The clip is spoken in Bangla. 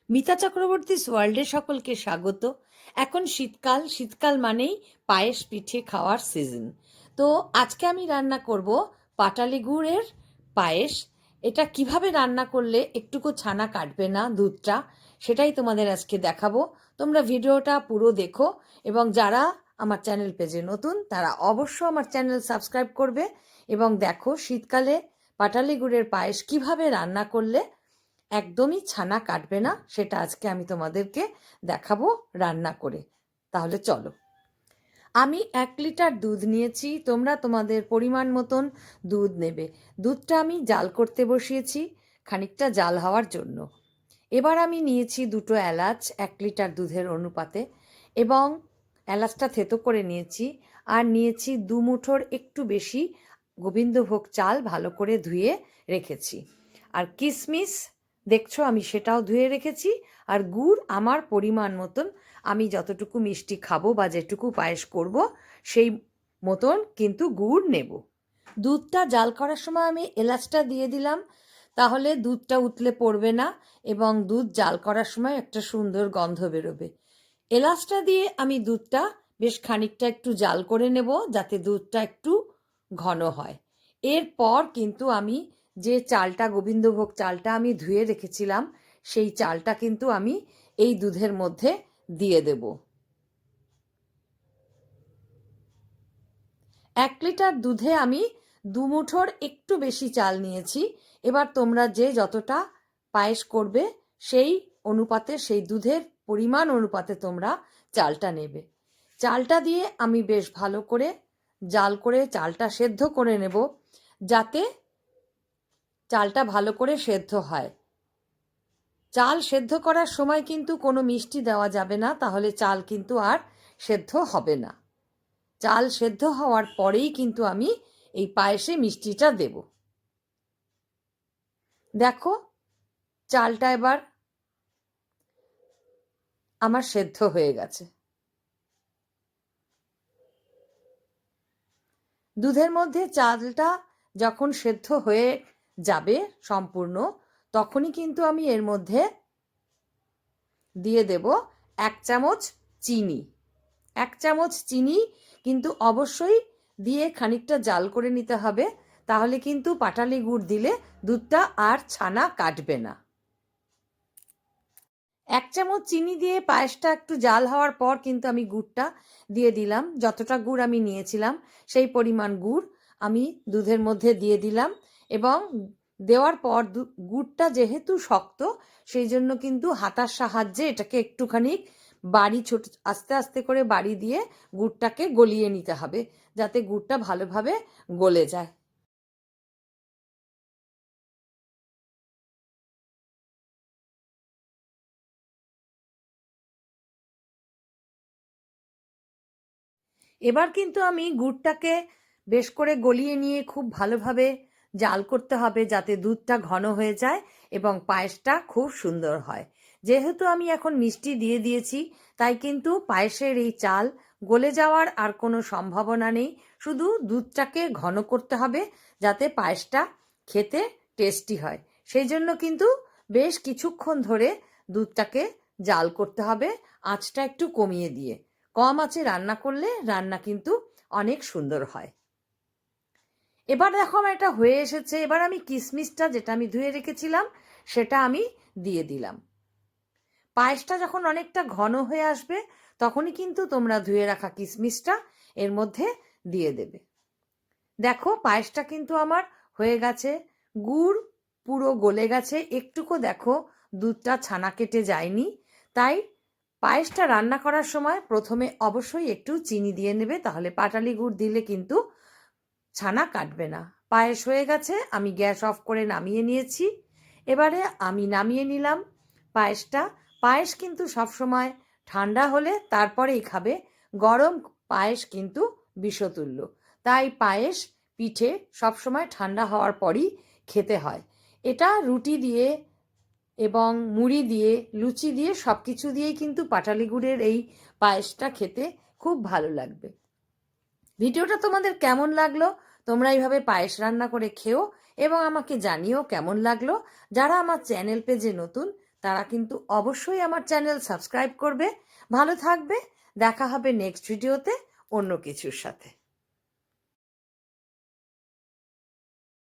মিতা চক্রবর্তীস ওয়ার্ল্ডে সকলকে স্বাগত। এখন শীতকাল, শীতকাল মানেই পায়েস পিঠে খাওয়ার সিজন। তো আজকে আমি রান্না করব পাটালি গুড়ের পায়েস। এটা কিভাবে রান্না করলে একটুকু ছানা কাটবে না দুধটা, সেটাই তোমাদের আজকে দেখাবো। তোমরা ভিডিওটা পুরো দেখো এবং যারা আমার চ্যানেল পেজে নতুন তারা অবশ্য আমার চ্যানেল সাবস্ক্রাইব করবে এবং দেখো শীতকালে পাটালি গুড়ের পায়েস কিভাবে রান্না করলে একদমই ছানা কাটবে না, সেটা আজকে আমি তোমাদেরকে দেখাবো রান্না করে। তাহলে চলো। আমি 1 লিটার দুধ নিয়েছি, তোমরা তোমাদের পরিমাণ মতন দুধ নেবে। দুধটা আমি জাল করতে বসিয়েছি খানিকটা জাল হওয়ার জন্য। এবার আমি নিয়েছি 2টো এলাচ 1 লিটার দুধের অনুপাতে, এবং এলাচটা থেতো করে নিয়েছি। আর নিয়েছি 2 মুঠোর একটু বেশি গোবিন্দভোগ চাল, ভালো করে ধুয়ে রেখেছি। আর কিশমিশ দেখছো আমি সেটাও ধুয়ে রেখেছি। আর গুড় আমার পরিমাণ মতন, আমি যতটুকু মিষ্টি খাবো বা যেটুকু পায়েস করব সেই মতন কিন্তু গুড় নেব। দুধটা জাল করার সময় আমি এলাচটা দিয়ে দিলাম, তাহলে দুধটা উতলে পড়বে না এবং দুধ জাল করার সময় একটা সুন্দর গন্ধ বেরোবে। এলাচটা দিয়ে আমি দুধটা বেশ খানিকটা একটু জাল করে নেব যাতে দুধটা একটু ঘন হয়। এরপর কিন্তু আমি যে চালটা, গোবিন্দভোগ চালটা আমি ধুয়ে রেখেছিলাম, সেই চালটা কিন্তু আমি এই দুধের মধ্যে দিয়ে দেব। 1 লিটার দুধে আমি 2 মুঠোর একটু বেশি চাল নিয়েছি। এবার তোমরা যে যতটা পায়েস করবে সেই অনুপাতে, সেই দুধের পরিমাণ অনুপাতে তোমরা চালটা নেবে। চালটা দিয়ে আমি বেশ ভালো করে জাল করে চালটা সেদ্ধ করে নেব, যাতে চালটা ভালো করে সেদ্ধ হয়। চাল সেদ্ধ করার সময় কিন্তু কোনো মিষ্টি দেওয়া যাবে না, তাহলে চাল কিন্তু আর সেদ্ধ হবে না। চাল সেদ্ধ হওয়ার পরেই কিন্তু আমি এই পায়েসে মিষ্টিটা দেব। দেখো চালটা এবার আমার সেদ্ধ হয়ে গেছে। দুধের মধ্যে চালটা যখন সেদ্ধ হয়ে যাবে সম্পূর্ণ, তখনই কিন্তু আমি এর মধ্যে দিয়ে দেব 1 চামচ চিনি। 1 চামচ চিনি কিন্তু অবশ্যই দিয়ে খানিকটা জাল করে নিতে হবে, তাহলে কিন্তু পাটালি গুড় দিলে দুধটা আর ছানা কাটবে না। 1 চামচ চিনি দিয়ে পায়েসটা একটু জাল হওয়ার পর কিন্তু আমি গুড়টা দিয়ে দিলাম। যতটা গুড় আমি নিয়েছিলাম সেই পরিমাণ গুড় আমি দুধের মধ্যে দিয়ে দিলাম, এবং দেওয়ার পর গুড়টা যেহেতু শক্ত, সেই জন্য কিন্তু হাতার সাহায্যে এটাকে একটুখানি ছোট আস্তে আস্তে করে বাড়ি দিয়ে গুড়টাকে গলিয়ে নিতে হবে, যাতে গুড়টা ভালোভাবে গলে যায়। এবার কিন্তু আমি গুড়টাকে বেশ করে গলিয়ে নিয়ে খুব ভালোভাবে জাল করতে হবে, যাতে দুধটা ঘন হয়ে যায় এবং পায়েসটা খুব সুন্দর হয়। যেহেতু আমি এখন মিষ্টি দিয়ে দিয়েছি, তাই কিন্তু পায়েসের এই চাল গলে যাওয়ার আর কোনো সম্ভাবনা নেই। শুধু দুধটাকে ঘন করতে হবে যাতে পায়েসটা খেতে টেস্টি হয়। সেই জন্য কিন্তু বেশ কিছুক্ষণ ধরে দুধটাকে জাল করতে হবে, আঁচটা একটু কমিয়ে দিয়ে। কম আঁচে রান্না করলে রান্না কিন্তু অনেক সুন্দর হয়। এবার দেখো আমার এটা হয়ে এসেছে। এবার আমি কিশমিশটা, যেটা আমি ধুয়ে রেখেছিলাম, সেটা আমি দিয়ে দিলাম। পায়েসটা যখন অনেকটা ঘন হয়ে আসবে, তখনই কিন্তু তোমরা ধুয়ে রাখা কিশমিশটা এর মধ্যে দিয়ে দেবে। দেখো পায়েসটা কিন্তু আমার হয়ে গেছে, গুড় পুরো গলে গেছে, একটুকু দেখো দুধটা ছানা কেটে যায়নি। তাই পায়েসটা রান্না করার সময় প্রথমে অবশ্যই একটু চিনি দিয়ে নেবে, তাহলে পাটালি গুড় দিলে কিন্তু ছানা কাটবে না। পায়েস হয়ে গেছে, আমি গ্যাস অফ করে নামিয়ে নিয়েছি। এবারে আমি নামিয়ে নিলাম পায়েসটা। পায়েস কিন্তু সবসময় ঠান্ডা হলে তারপরেই খাবে, গরম পায়েস কিন্তু বিষতুল্য। তাই পায়েস পিঠে সবসময় ঠান্ডা হওয়ার পরই খেতে হয়। এটা রুটি দিয়ে এবং মুড়ি দিয়ে, লুচি দিয়ে, সব কিছু দিয়েই কিন্তু পাটালি গুড়ের এই পায়েসটা খেতে খুব ভালো লাগবে। ভিডিওটা তোমাদের কেমন লাগলো? তোমরা এইভাবে পায়েস রান্না করে খেও এবং আমাকে জানিও কেমন লাগলো। যারা আমার চ্যানেল পেজে নতুন তারা কিন্তু অবশ্যই আমার চ্যানেল সাবস্ক্রাইব করবে। ভালো থাকবে। দেখা হবে নেক্সট ভিডিওতে অন্য কিছুর সাথে।